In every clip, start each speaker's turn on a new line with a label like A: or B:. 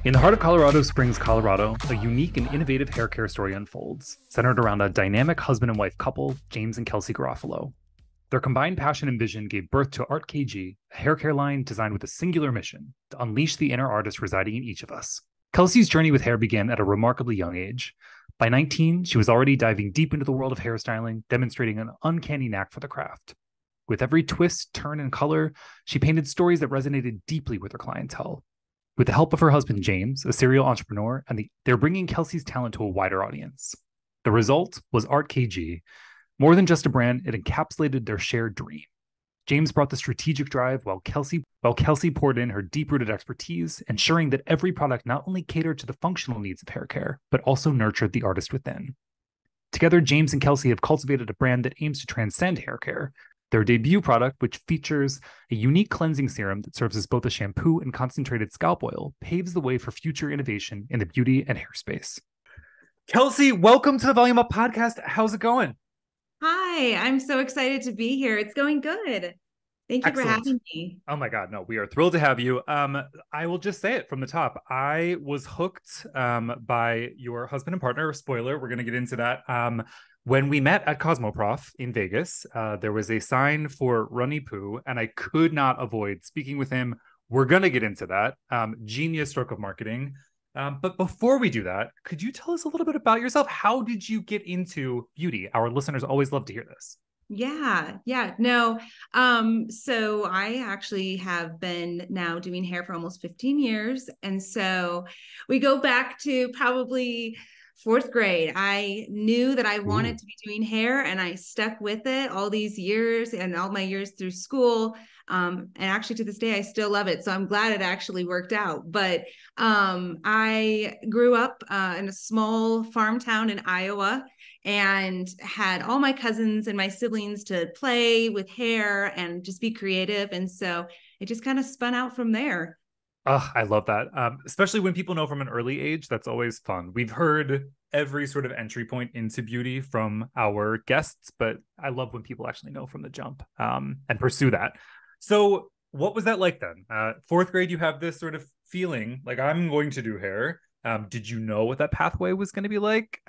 A: In the heart of Colorado Springs, Colorado, a unique and innovative hair care story unfolds, centered around a dynamic husband and wife couple, James and Kelsey Garofalo. Their combined passion and vision gave birth to ART.kg, a hair care line designed with a singular mission: to unleash the inner artist residing in each of us. Kelsey's journey with hair began at a remarkably young age. By 19, she was already diving deep into the world of hairstyling, demonstrating an uncanny knack for the craft. With every twist, turn, and color, she painted stories that resonated deeply with her clientele. With the help of her husband, James, a serial entrepreneur, they're bringing Kelsey's talent to a wider audience. The result was ART.kg. More than just a brand, it encapsulated their shared dream. James brought the strategic drive while Kelsey poured in her deep-rooted expertise, ensuring that every product not only catered to the functional needs of hair care, but also nurtured the artist within. Together, James and Kelsey have cultivated a brand that aims to transcend hair care. Their debut product, which features a unique cleansing serum that serves as both a shampoo and concentrated scalp oil, paves the way for future innovation in the beauty and hair space. Kelsey, welcome to the Volume Up podcast. How's it going?
B: Hi, I'm so excited to be here. It's going good. Thank you for
A: Excellent.
B: having me.
A: Oh my God, no, we are thrilled to have you. I will just say it from the top. I was hooked by your husband and partner. Spoiler, we're going to get into that. When we met at Cosmoprof in Vegas, there was a sign for RunnyPOO, and I could not avoid speaking with him. We're going to get into that. Genius stroke of marketing. But before we do that, could you tell us a little bit about yourself? How did you get into beauty? Our listeners always love to hear this.
B: No. So I actually have been now doing hair for almost 15 years. And so we go back to probably fourth grade. I knew that I wanted to be doing hair, and I stuck with it all these years and all my years through school. And actually to this day, I still love it. So I'm glad it actually worked out. But I grew up in a small farm town in Iowa, and had all my cousins and my siblings to play with hair and just be creative. And so it just kind of spun out from there.
A: Oh, I love that. Especially when people know from an early age, that's always fun. We've heard every sort of entry point into beauty from our guests, but I love when people actually know from the jump and pursue that. So what was that like then? Fourth grade, you have this sort of feeling like I'm going to do hair. Did you know what that pathway was going to be like?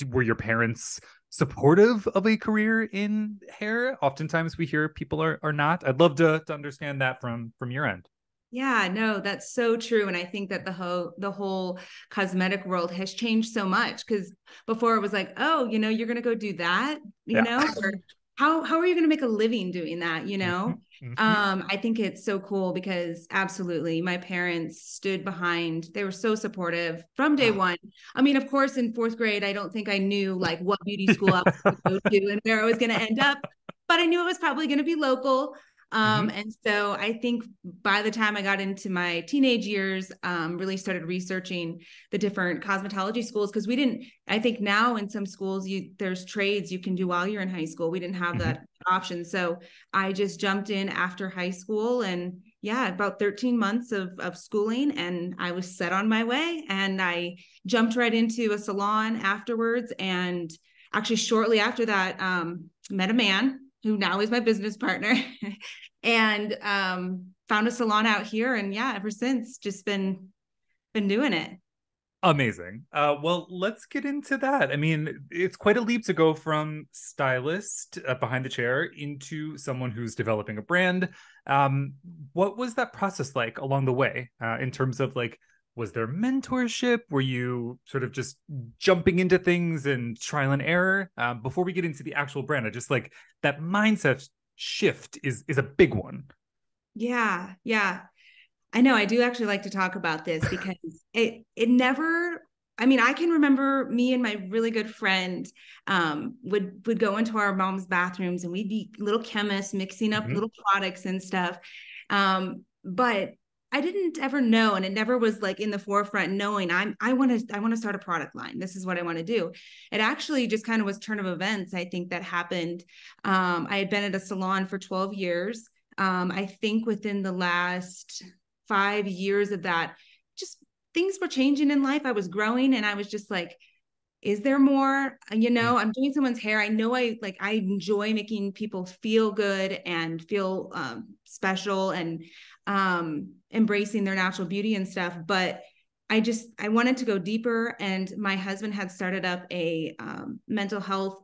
A: Were your parents supportive of a career in hair? Oftentimes we hear people are not. I'd love to understand that from your end.
B: Yeah, no, that's so true. And I think that the whole cosmetic world has changed so much, because before it was like, oh, you're going to go do that,
A: Yeah.
B: or how are you going to make a living doing that?
A: Mm-hmm.
B: I think it's so cool because absolutely my parents stood behind, they were so supportive from day one. I mean, of course, in fourth grade, I don't think I knew like what beauty school I was going to go to and where I was going to end up, but I knew it was probably going to be local.
A: Mm-hmm.
B: And so I think by the time I got into my teenage years, really started researching the different cosmetology schools, because I think now in some schools, there's trades you can do while you're in high school. We didn't have
A: Mm-hmm.
B: that option. So I just jumped in after high school, and yeah, about 13 months of schooling, and I was set on my way, and I jumped right into a salon afterwards. And actually shortly after that, met a man who now is my business partner, and found a salon out here. And yeah, ever since, just been doing it.
A: Amazing. Well, let's get into that. I mean, it's quite a leap to go from stylist behind the chair into someone who's developing a brand. What was that process like along the way in terms of like, was there mentorship? Were you sort of just jumping into things and trial and error? Before we get into the actual brand, I just like that mindset shift is a big one.
B: Yeah, yeah. I know I do actually like to talk about this because it never, I mean, I can remember me and my really good friend would go into our mom's bathrooms, and we'd be little chemists mixing up
A: Mm-hmm.
B: little products and stuff. But I didn't ever know, and it never was like in the forefront knowing I want to start a product line. This is what I want to do. It actually just kind of was turn of events, I think, that happened. I had been at a salon for 12 years. I think within the last 5 years of that, just things were changing in life. I was growing, and I was just like, is there more? I'm doing someone's hair. I know I enjoy making people feel good and feel special, and embracing their natural beauty and stuff. But I wanted to go deeper, and my husband had started up a mental health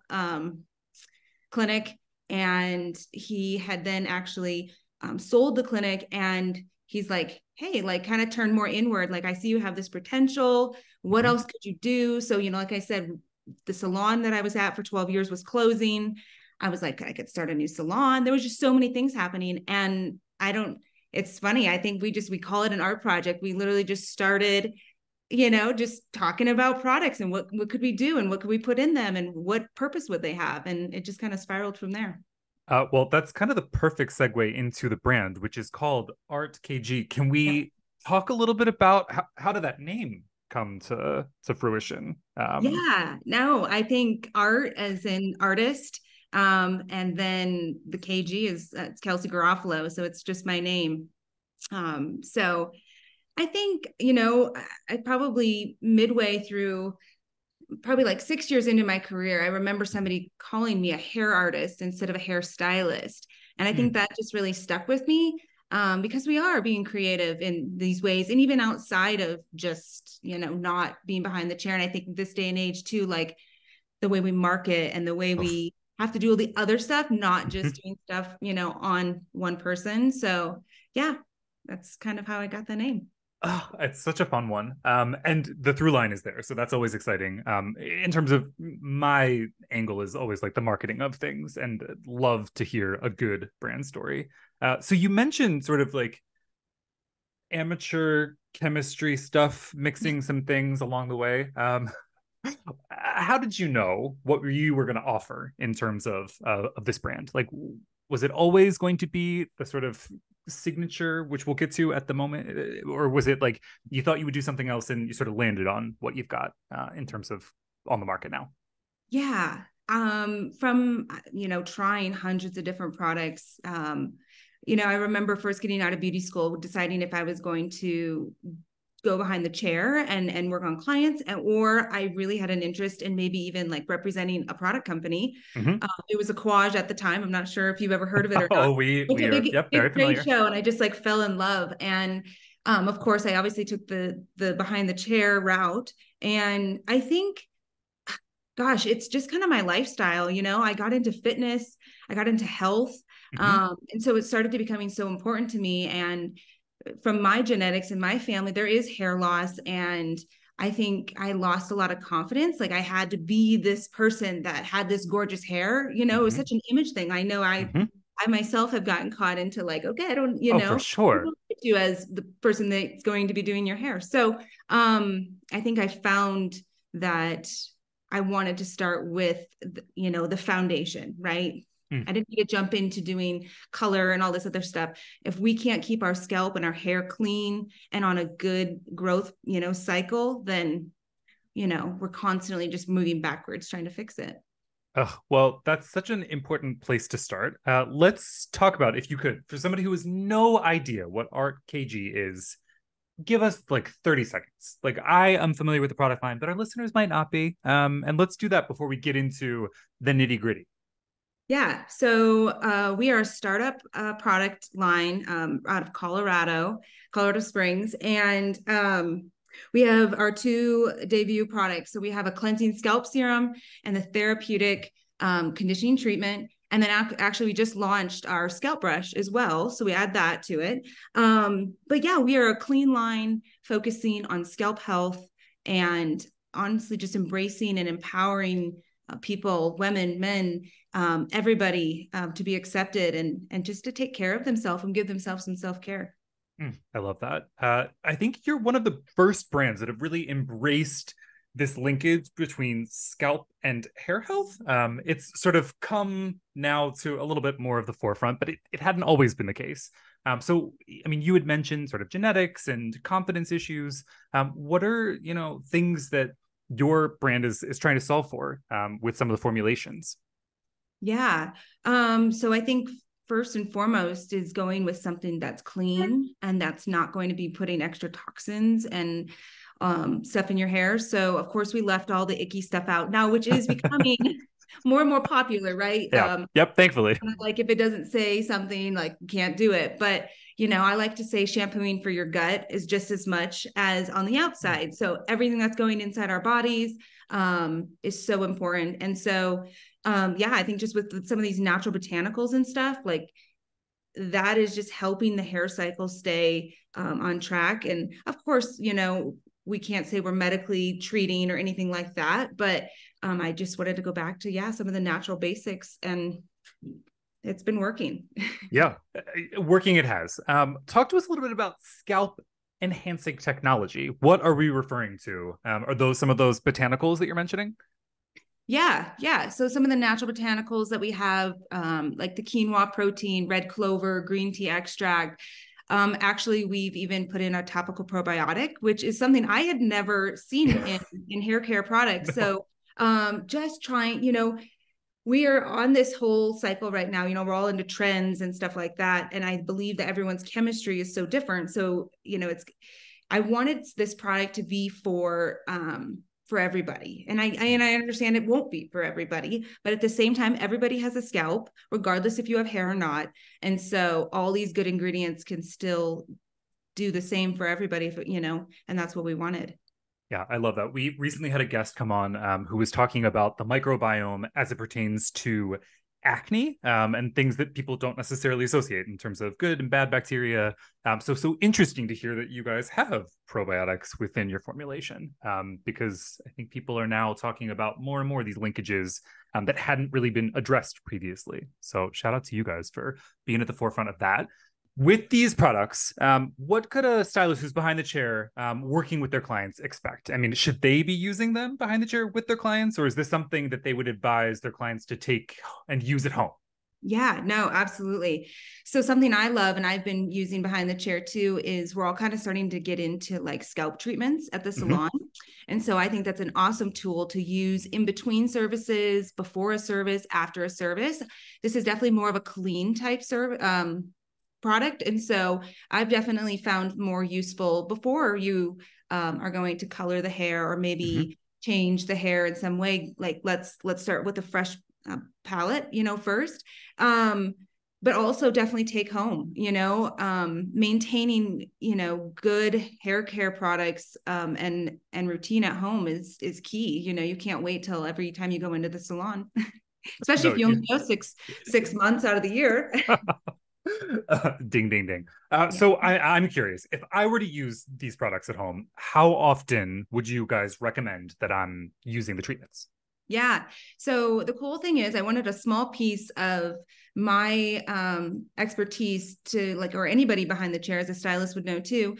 B: clinic, and he had then actually sold the clinic, and he's like, hey, like kind of turn more inward. Like, I see you have this potential. What else could you do? So, like I said, the salon that I was at for 12 years was closing. I was like, I could start a new salon. There was just so many things happening. And it's funny. I think we call it an art project. We literally just started, just talking about products and what could we do and what could we put in them and what purpose would they have. And it just kind of spiraled from there.
A: Well, that's kind of the perfect segue into the brand, which is called ART.kg. Can we talk a little bit about how did that name come to fruition?
B: Yeah, no, I think art as an artist, and then the KG is it's Kelsey Garofalo, so it's just my name. So I think, I probably midway through, probably like 6 years into my career, I remember somebody calling me a hair artist instead of a hairstylist. And I think that just really stuck with me, because we are being creative in these ways. And even outside of just, not being behind the chair. And I think this day and age too, like the way we market and the way we have to do all the other stuff, not just doing stuff, on one person. So yeah, that's kind of how I got the name.
A: Oh, it's such a fun one. And the through line is there. So that's always exciting. In terms of my angle is always like the marketing of things and love to hear a good brand story. So you mentioned sort of like amateur chemistry stuff, mixing some things along the way. How did you know what you were going to offer in terms of this brand? Like, was it always going to be the sort of signature, which we'll get to at the moment, or was it like you thought you would do something else and you sort of landed on what you've got in terms of on the market now?
B: Yeah. From, trying hundreds of different products. I remember first getting out of beauty school, deciding if I was going to go behind the chair and work on clients, or I really had an interest in maybe even like representing a product company. It was a Quaj at the time. I'm not sure if you've ever heard of it or not.
A: Oh, we
B: It's a
A: are,
B: big,
A: yep, very
B: big trade
A: familiar.
B: show, and I just like fell in love. And of course, I obviously took the behind the chair route, and I think, gosh, it's just kind of my lifestyle. I got into fitness, I got into health. And so it started to becoming so important to me. And from my genetics and my family, there is hair loss. And I think I lost a lot of confidence. Like I had to be this person that had this gorgeous hair. It was such an image thing. I know I myself have gotten caught into like, okay, I don't,
A: Oh, for sure.
B: you as the person that's going to be doing your hair. So I think I found that I wanted to start with, the foundation, right? I didn't need to jump into doing color and all this other stuff. If we can't keep our scalp and our hair clean and on a good growth, cycle, then, we're constantly just moving backwards trying to fix it.
A: Oh, well, that's such an important place to start. Let's talk about, if you could, for somebody who has no idea what ART.kg is, give us like 30 seconds. Like I am familiar with the product line, but our listeners might not be. And let's do that before we get into the nitty gritty.
B: Yeah, so we are a startup product line out of Colorado Springs, and we have our two debut products. So we have a cleansing scalp serum and the therapeutic conditioning treatment. And then actually we just launched our scalp brush as well. So we add that to it. But yeah, we are a clean line focusing on scalp health and honestly just embracing and empowering people, women, men, everybody to be accepted and just to take care of themselves and give themselves some self-care.
A: I love that. I think you're one of the first brands that have really embraced this linkage between scalp and hair health. It's sort of come now to a little bit more of the forefront, but it hadn't always been the case. So, I mean, you had mentioned sort of genetics and confidence issues. What are, things that your brand is trying to solve for with some of the formulations?
B: Yeah. So I think first and foremost is going with something that's clean and that's not going to be putting extra toxins and stuff in your hair. So of course we left all the icky stuff out now, which is becoming more and more popular, right?
A: Yeah. Yep. Thankfully.
B: Like if it doesn't say something, like you can't do it. But I like to say shampooing for your gut is just as much as on the outside. So everything that's going inside our bodies is so important. And so, I think just with some of these natural botanicals and stuff, like that is just helping the hair cycle stay on track. And of course, we can't say we're medically treating or anything like that, but I just wanted to go back to, some of the natural basics, and it's been working.
A: Yeah, working it has. Talk to us a little bit about scalp enhancing technology. What are we referring to? Are those some of those botanicals that you're mentioning?
B: Yeah. So some of the natural botanicals that we have, like the quinoa protein, red clover, green tea extract. Actually, we've even put in a topical probiotic, which is something I had never seen in hair care products.
A: No.
B: So just trying, we are on this whole cycle right now. We're all into trends and stuff like that. And I believe that everyone's chemistry is so different. So, I wanted this product to be for everybody. And I understand it won't be for everybody, but at the same time, everybody has a scalp, regardless if you have hair or not. And so all these good ingredients can still do the same for everybody, and that's what we wanted.
A: Yeah, I love that. We recently had a guest come on who was talking about the microbiome as it pertains to acne and things that people don't necessarily associate in terms of good and bad bacteria. So interesting to hear that you guys have probiotics within your formulation, because I think people are now talking about more and more these linkages that hadn't really been addressed previously. So shout out to you guys for being at the forefront of that. With these products, what could a stylist who's behind the chair working with their clients expect? I mean, should they be using them behind the chair with their clients, or is this something that they would advise their clients to take and use at home?
B: Yeah, no, absolutely. So something I love and I've been using behind the chair too is we're all kind of starting to get into like scalp treatments at the salon. And so I think that's an awesome tool to use in between services, before a service, after a service. This is definitely more of a clean type product. And so I've definitely found more useful before you are going to color the hair or maybe change the hair in some way. Like let's start with a fresh palette, first. But also definitely take home, maintaining, good hair care products and routine at home is key. You can't wait till every time you go into the salon, especially if you only go six months out of the year.
A: Ding, ding, ding. So I'm curious, if I were to use these products at home, how often would you guys recommend that I'm using the treatments?
B: Yeah. So the cool thing is I wanted a small piece of my expertise to or anybody behind the chair as a stylist would know too,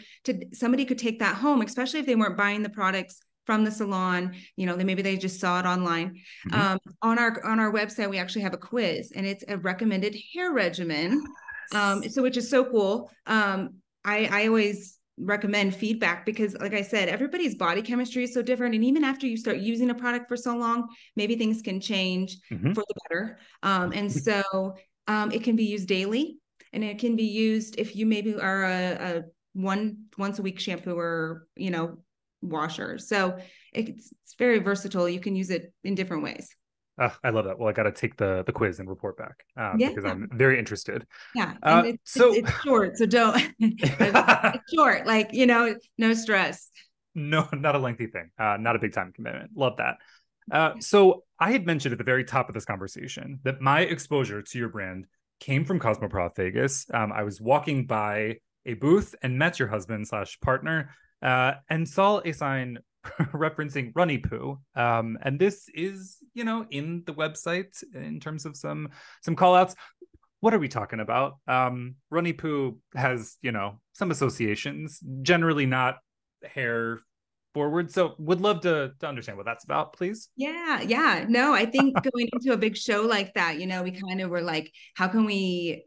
B: somebody could take that home, especially if they weren't buying the products from the salon, maybe they just saw it online. On our website, we actually have a quiz and it's a recommended hair regimen. So which is so cool. I always recommend feedback because like I said, everybody's body chemistry is so different. And even after you start using a product for so long, maybe things can change for the better. And so it can be used daily and it can be used if you maybe are a once a week shampoo or, washer. So it's very versatile. You can use it in different ways.
A: I love that. Well, I got to take the quiz and report back because I'm very interested.
B: Yeah. And it's short. So don't, it's short, no stress.
A: No, not a lengthy thing. Not a big time commitment. Love that. So I had mentioned at the very top of this conversation that my exposure to your brand came from Cosmoprof Vegas. I was walking by a booth and met your husband / partner and saw a sign referencing RunnyPOO. And this is, in the website in terms of some call outs. What are we talking about? RunnyPOO has, some associations, generally not hair forward. So would love to understand what that's about, please.
B: Yeah. No, I think going into a big show like that, we kind of were like, how can we,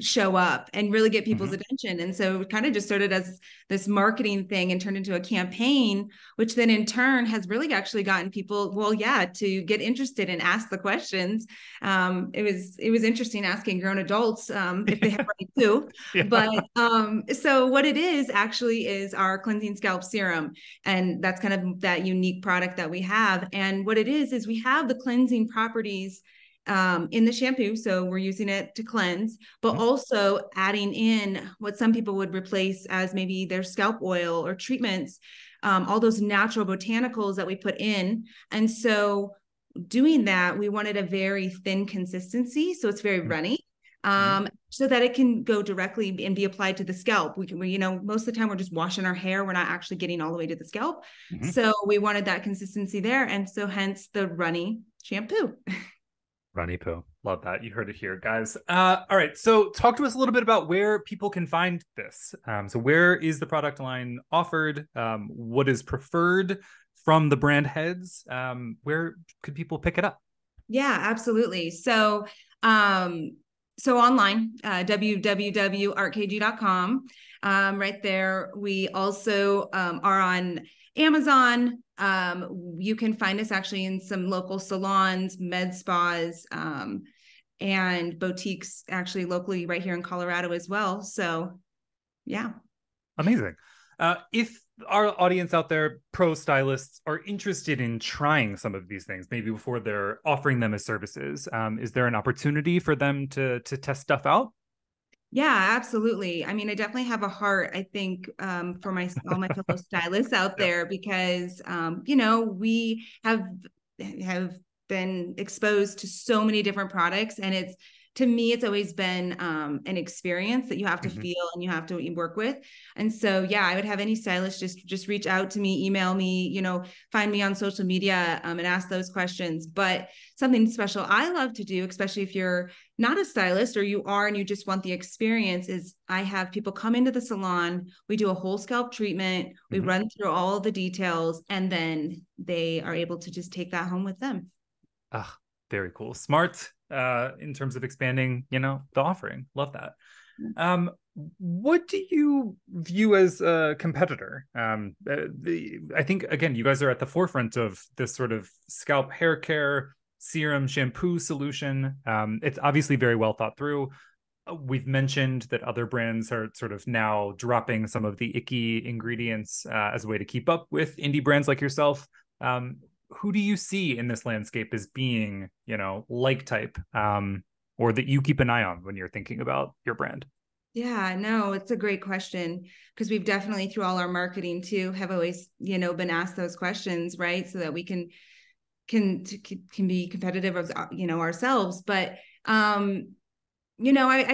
B: show up and really get people's attention. And so it kind of just started as this marketing thing and turned into a campaign, which then in turn has really actually gotten people, to get interested and ask the questions. It was interesting asking grown adults if they have RunnyPOO. But so what it is actually is our cleansing scalp serum. And that's kind of that unique product that we have. And what it is we have the cleansing properties in the shampoo. So we're using it to cleanse, but also adding in what some people would replace as maybe their scalp oil or treatments, all those natural botanicals that we put in. And so doing that, we wanted a very thin consistency. So it's very runny. So that it can go directly and be applied to the scalp. Most of the time we're just washing our hair. We're not actually getting all the way to the scalp. So we wanted that consistency there. And so hence the runny shampoo.
A: RunnyPOO. Love that. You heard it here, guys. All right. So talk to us a little bit about where people can find this. So where is the product line offered? What is preferred from the brand heads? Where could people pick it up?
B: Yeah, absolutely. So online, www.art.kg.com. Right there. We also are on Amazon. You can find us actually in some local salons, med spas, and boutiques actually locally right here in Colorado as well. So, yeah.
A: Amazing. If our audience out there, pro stylists, are interested in trying some of these things, maybe before they're offering them as services, is there an opportunity for them to test stuff out?
B: Yeah, absolutely. I mean, I definitely have a heart, I think, for all my fellow stylists out there, because we have been exposed to so many different products, and to me, it's always been an experience that you have to feel and you have to work with. And so, yeah, I would have any stylist just reach out to me, email me, find me on social media, and ask those questions. But something special I love to do, especially if you're not a stylist or you are and you just want the experience, is I have people come into the salon. We do a whole scalp treatment. We run through all the details, and then they are able to just take that home with them.
A: Very cool. Smart in terms of expanding, the offering. Love that. What do you view as a competitor? I think, again, you guys are at the forefront of this sort of scalp hair care serum shampoo solution. It's obviously very well thought through. We've mentioned that other brands are sort of now dropping some of the icky ingredients as a way to keep up with indie brands like yourself. Who do you see in this landscape as being, like type, or that you keep an eye on when you're thinking about your brand?
B: Yeah, no, it's a great question, because we've definitely, through all our marketing too, have always, been asked those questions, right? So that we can be competitive of, ourselves. But, I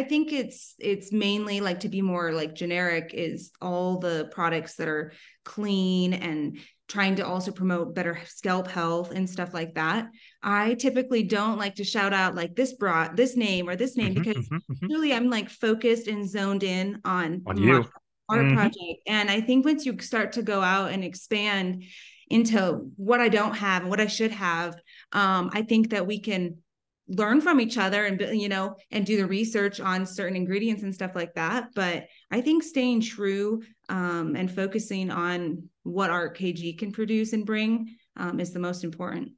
B: think it's mainly like, to be more like generic, is all the products that are clean and trying to also promote better scalp health and stuff like that. I typically don't like to shout out like this name or this name, because really I'm like focused and zoned in on
A: you.
B: my art project. And I think once you start to go out and expand into what I don't have and what I should have, I think that we can learn from each other and and do the research on certain ingredients and stuff like that. But I think staying true and focusing on what ART.kg can produce and bring is the most important.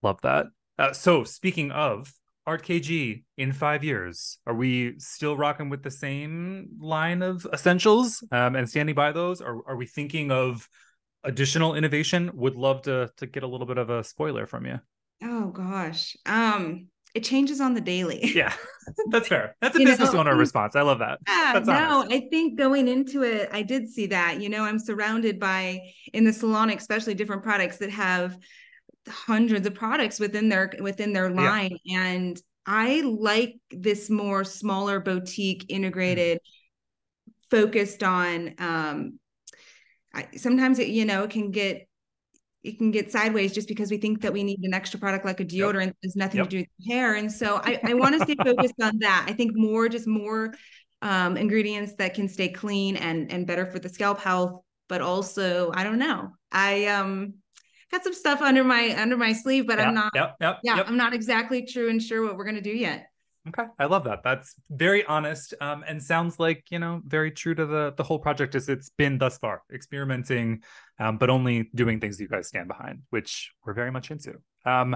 A: Love that. So speaking of ART.kg, in 5 years, are we still rocking with the same line of essentials and standing by those? Or are we thinking of additional innovation? Would love to get a little bit of a spoiler from you.
B: Oh gosh. It changes on the daily.
A: Yeah, that's fair. That's a business owner response. I love that.
B: Yeah,
A: that's
B: no,
A: honest.
B: I think going into it, I did see that. I'm surrounded by, in the salon, especially, different products that have hundreds of products within their line. Yeah. And I like this more smaller boutique integrated, focused on, sometimes it can get sideways just because we think that we need an extra product like a deodorant. There's nothing to do with hair. And so I want to stay focused on that. I think more ingredients that can stay clean and better for the scalp health, but also, I don't know. I got some stuff under my sleeve, but I'm not, I'm not exactly sure what we're going to do yet.
A: Okay. I love that. That's very honest, and sounds like, very true to the whole project as it's been thus far, experimenting, but only doing things that you guys stand behind, which we're very much into. All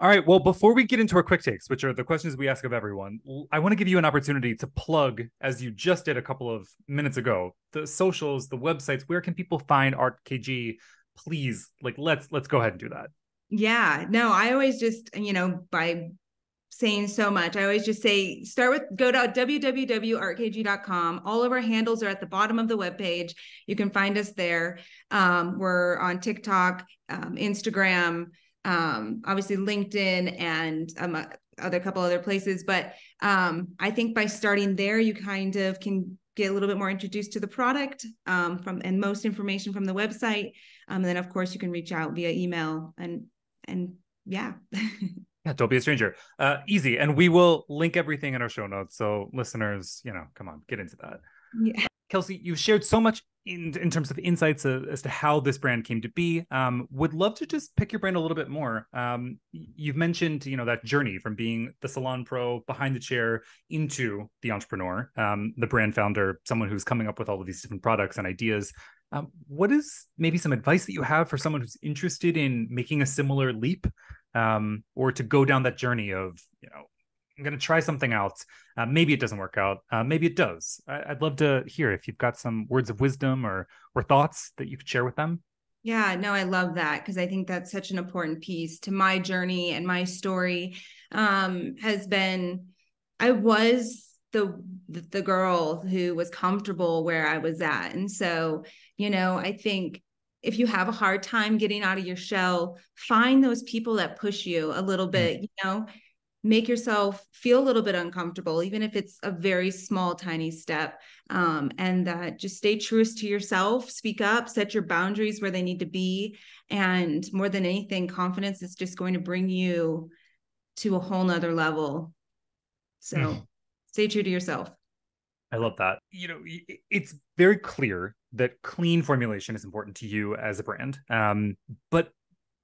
A: right. Well, before we get into our quick takes, which are the questions we ask of everyone, I want to give you an opportunity to plug, as you just did a couple of minutes ago, the socials, the websites. Where can people find ART.kg? Please, let's go ahead and do that.
B: Yeah, no, I always just, by saying so much. I always just say, go to www.art.kg.com. All of our handles are at the bottom of the webpage. You can find us there. We're on TikTok, Instagram, obviously LinkedIn, and other couple other places. But I think by starting there, you kind of can get a little bit more introduced to the product, and most information from the website. And then of course you can reach out via email and yeah.
A: Yeah, don't be a stranger. Easy. And we will link everything in our show notes. So listeners, come on, get into that.
B: Yeah.
A: Kelsey, you've shared so much in terms of insights as to how this brand came to be. Would love to just pick your brain a little bit more. You've mentioned, that journey from being the salon pro behind the chair into the entrepreneur, the brand founder, someone who's coming up with all of these different products and ideas. What is maybe some advice that you have for someone who's interested in making a similar leap, or to go down that journey of, I'm going to try something out. Maybe it doesn't work out. Maybe it does. I'd love to hear if you've got some words of wisdom or thoughts that you could share with them.
B: Yeah, no, I love that, because I think that's such an important piece to my journey. And my story has been, I was the girl who was comfortable where I was at. And so, I think if you have a hard time getting out of your shell, find those people that push you a little bit, make yourself feel a little bit uncomfortable, even if it's a very small, tiny step. And just stay truest to yourself, speak up, set your boundaries where they need to be. And more than anything, confidence is just going to bring you to a whole nother level. So stay true to yourself.
A: I love that. It's very clear that clean formulation is important to you as a brand. But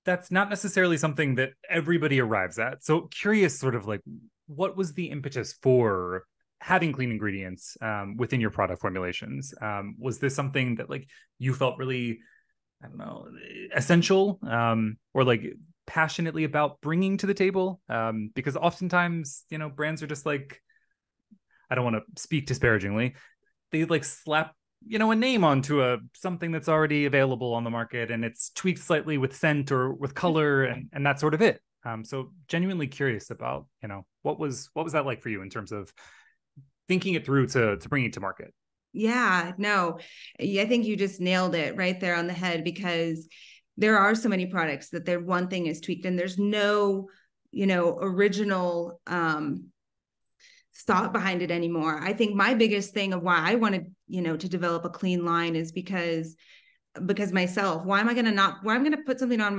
A: that's not necessarily something that everybody arrives at. So curious, sort of like, what was the impetus for having clean ingredients within your product formulations? Was this something that like you felt really, I don't know, essential, or like passionately about bringing to the table? Because oftentimes, brands are just like, I don't want to speak disparagingly, they like slap a name onto something that's already available on the market, and it's tweaked slightly with scent or with color, and that's sort of it. So genuinely curious about, what was that like for you in terms of thinking it through to bringing it to market?
B: Yeah, no, I think you just nailed it right there on the head, because there are so many products that their one thing is tweaked and there's no, original thought behind it anymore. I think my biggest thing of why I wanted, to develop a clean line is because myself, why am I going to put something on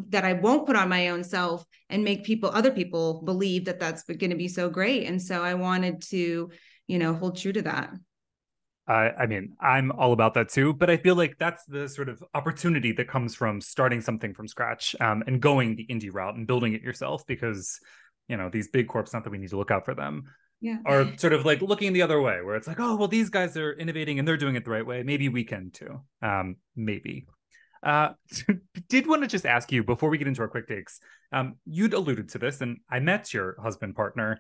B: that I won't put on my own self and make other people believe that that's going to be so great. And so I wanted to, hold true to that.
A: I mean, I'm all about that too, but I feel like that's the sort of opportunity that comes from starting something from scratch, and going the indie route and building it yourself, because these big corps, not that we need to look out for them, are sort of like looking the other way, where it's like, oh, well, these guys are innovating and they're doing it the right way. Maybe we can too. Maybe. Did want to just ask you before we get into our quick takes. You'd alluded to this, and I met your husband partner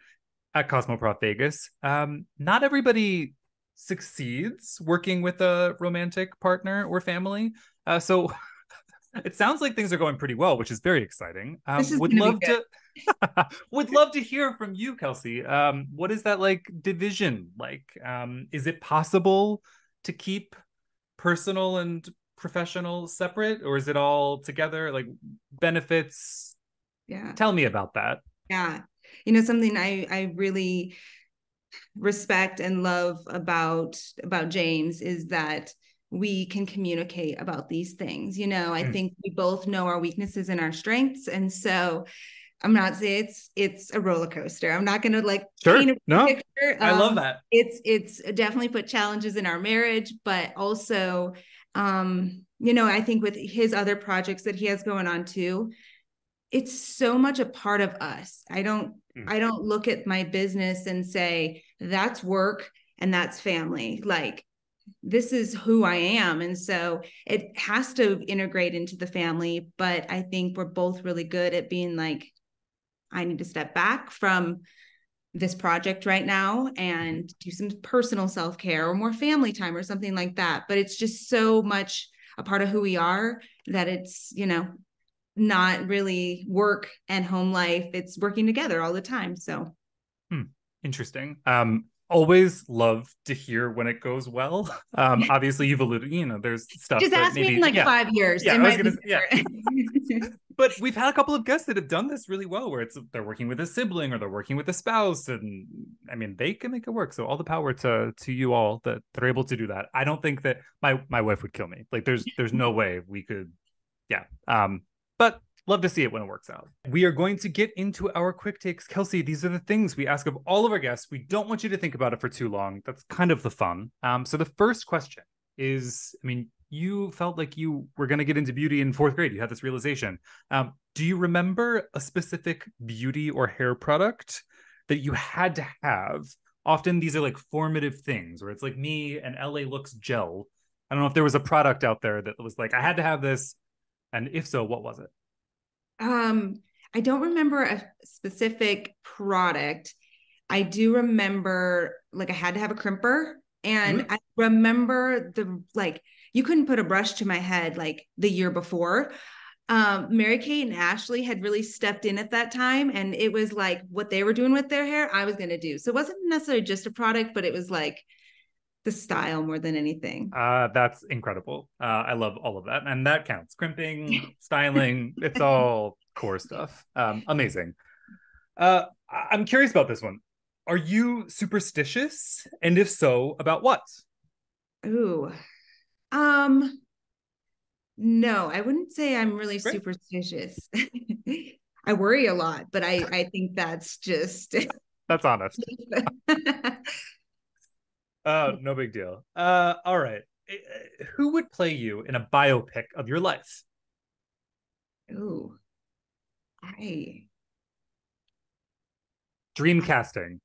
A: at Cosmoprof Vegas. Not everybody succeeds working with a romantic partner or family. So it sounds like things are going pretty well, which is very exciting. Would love to hear from you, Kelsey. What is that like division like? Is it possible to keep personal and professional separate, or is it all together? Like benefits?
B: Yeah.
A: Tell me about that.
B: Yeah. Something I really respect and love about James is that we can communicate about these things. I think we both know our weaknesses and our strengths. And so I'm not saying it's a roller coaster. I'm not going to paint a picture.
A: I love that.
B: It's definitely put challenges in our marriage, but also, I think with his other projects that he has going on too, it's so much a part of us. I don't look at my business and say that's work and that's family. Like, this is who I am. And so it has to integrate into the family. But I think we're both really good at being like, I need to step back from this project right now and do some personal self-care or more family time or something like that. But it's just so much a part of who we are that it's, not really work and home life. It's working together all the time. So
A: Interesting. Always love to hear when it goes well. Obviously you've alluded, there's stuff
B: just
A: that
B: ask me in
A: maybe,
B: like 5 years.
A: yeah,
B: It
A: I was
B: might
A: gonna
B: be
A: say, yeah.
B: different.
A: But we've had a couple of guests that have done this really well, where they're working with a sibling or they're working with a spouse, and I mean they can make it work. So all the power to you all that they're able to do that. I don't think that my wife would kill me. Like there's no way we could, yeah. But love to see it when it works out. We are going to get into our quick takes. Kelsey, these are the things we ask of all of our guests. We don't want you to think about it for too long. That's kind of the fun. So the first question is, I mean, you felt like you were going to get into beauty in fourth grade. You had this realization. Do you remember a specific beauty or hair product that you had to have? Often these are like formative things where it's like me and LA Looks gel. I don't know if there was a product out there that was like, I had to have this. And if so, what was it?
B: I don't remember a specific product. I do remember like I had to have a crimper, and I remember you couldn't put a brush to my head like the year before. Mary Kate and Ashley had really stepped in at that time, and it was like what they were doing with their hair, I was going to do. So it wasn't necessarily just a product, but it was like the style more than anything.
A: That's incredible. I love all of that. And that counts. Crimping, styling, it's all core stuff. Amazing. I'm curious about this one. Are you superstitious? And if so, about what?
B: Ooh. No, I wouldn't say I'm really
A: Great.
B: Superstitious. I worry a lot, but I think that's just
A: that's honest. No big deal. All right. Who would play you in a biopic of your life?
B: Ooh. I
A: Dream casting.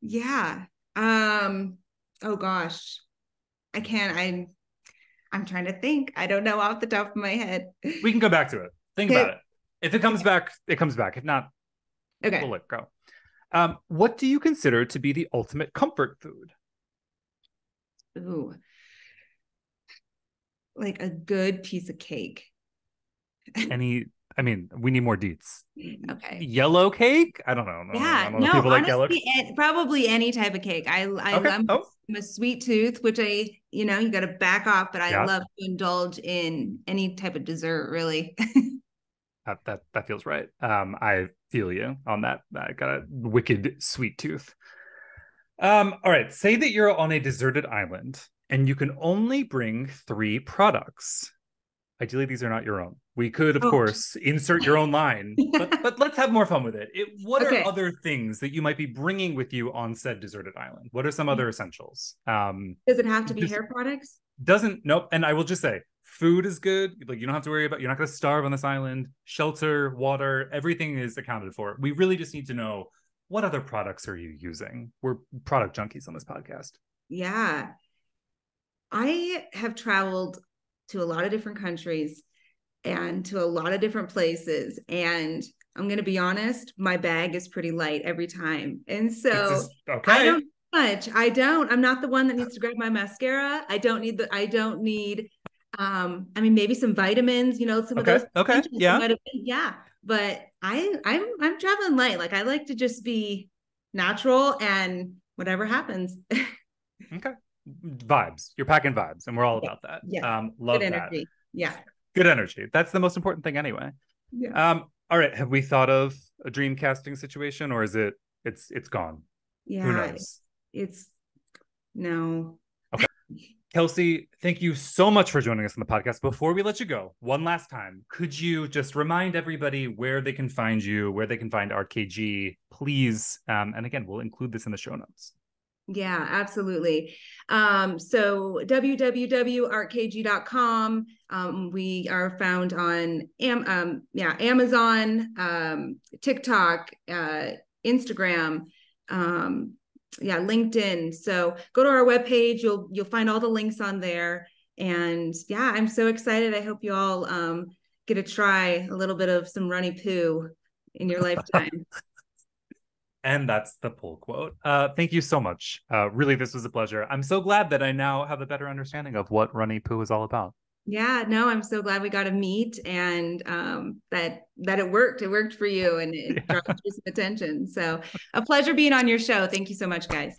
B: Yeah. Oh gosh. I can't. I'm trying to think. I don't know off the top of my head.
A: We can go back to it. Think about it. If it comes back, it comes back. If not,
B: okay.
A: We'll let it go. What do you consider to be the ultimate comfort food?
B: Ooh. Like a good piece of cake.
A: I mean, we need more deets.
B: Okay.
A: Yellow cake? I don't know.
B: Yeah,
A: I don't know
B: no,
A: people
B: honestly,
A: like yellow.
B: probably any type of cake.
A: Okay.
B: I'm a sweet tooth, which you got to back off, but I love to indulge in any type of dessert, really.
A: That feels right. I feel you on that. I got a wicked sweet tooth. All right. Say that you're on a deserted island and you can only bring 3 products. Ideally, these are not your own. We could, of course, insert your own line, but let's have more fun with it. What are other things that you might be bringing with you on said deserted island? What are some other essentials?
B: Does it have to be hair products?
A: Nope. And I will just say, food is good. Like you don't have to worry about, you're not going to starve on this island. Shelter, water, everything is accounted for. We really just need to know, what other products are you using? We're product junkies on this podcast.
B: Yeah. I have traveled to a lot of different countries and to a lot of different places. And I'm going to be honest, my bag is pretty light every time. And so I don't much. I'm not the one that needs to grab my mascara. I don't need, I mean, maybe some vitamins, some of those.
A: Okay. Yeah.
B: Yeah. But I'm traveling light. Like I like to just be natural and whatever happens.
A: Okay. Vibes. You're packing vibes, and we're all about that.
B: Yeah.
A: Love
B: good
A: that.
B: Energy. Yeah.
A: Good energy. That's the most important thing anyway.
B: Yeah.
A: All right. Have we thought of a dream casting situation, or is it's gone?
B: Yeah.
A: Who knows?
B: It's no.
A: Okay. Kelsey, thank you so much for joining us on the podcast. Before we let you go, one last time, could you just remind everybody where they can find you, where they can find ART.kg, please? And again, we'll include this in the show notes.
B: Yeah, absolutely. So www.art.kg.com. We are found on Amazon, TikTok, Instagram, LinkedIn. So go to our webpage. You'll find all the links on there. And yeah, I'm so excited. I hope you all get to try a little bit of some RunnyPOO in your lifetime.
A: And that's the pull quote. Thank you so much. Really, this was a pleasure. I'm so glad that I now have a better understanding of what RunnyPOO is all about.
B: Yeah, no, I'm so glad we got to meet, and that it worked. It worked for you, and it
A: Yeah.
B: draws you some attention. So a pleasure being on your show. Thank you so much, guys.